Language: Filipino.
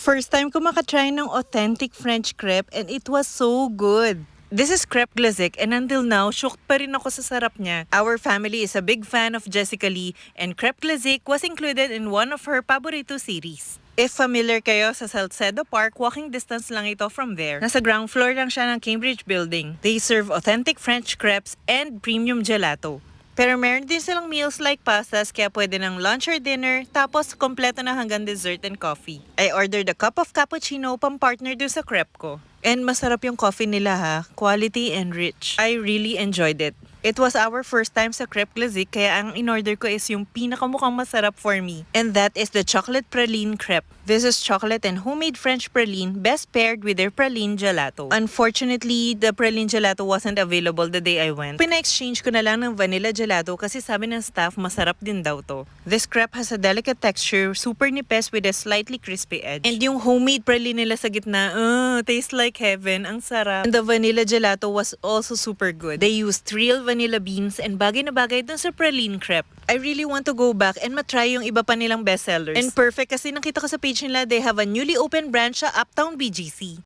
First time ko makatry ng authentic French crepe and it was so good. This is Crepe Glazik and until now, shocked pa rin ako sa sarap niya. Our family is a big fan of Jessica Lee and Crepe Glazik was included in one of her paborito series. If familiar kayo sa Salcedo Park, walking distance lang ito from there. Nasa ground floor lang siya ng Cambridge building. They serve authentic French crepes and premium gelato. Pero meron din silang meals like pastas kaya pwede ng lunch or dinner tapos kompleto na hanggang dessert and coffee. I ordered a cup of cappuccino pang-partner dun sa crepe ko. And masarap yung coffee nila ha, quality and rich. I really enjoyed it. It was our first time sa Crepe Glazik kaya ang in-order ko is yung pinakamukhang masarap for me. And that is the chocolate praline crepe. This is chocolate and homemade French praline best paired with their praline gelato. Unfortunately, the praline gelato wasn't available the day I went. Pina-exchange ko na lang ng vanilla gelato kasi sabi ng staff masarap din daw to. This crepe has a delicate texture, super nipis with a slightly crispy edge. And yung homemade praline nila sa gitna, tastes like heaven. Ang sarap. And the vanilla gelato was also super good. They used real vanilla beans and bagay na bagay dun sa praline crepe. I really want to go back and matry yung iba pa nilang bestsellers. And perfect kasi nakita ko sa page nila they have a newly opened branch sa Uptown BGC.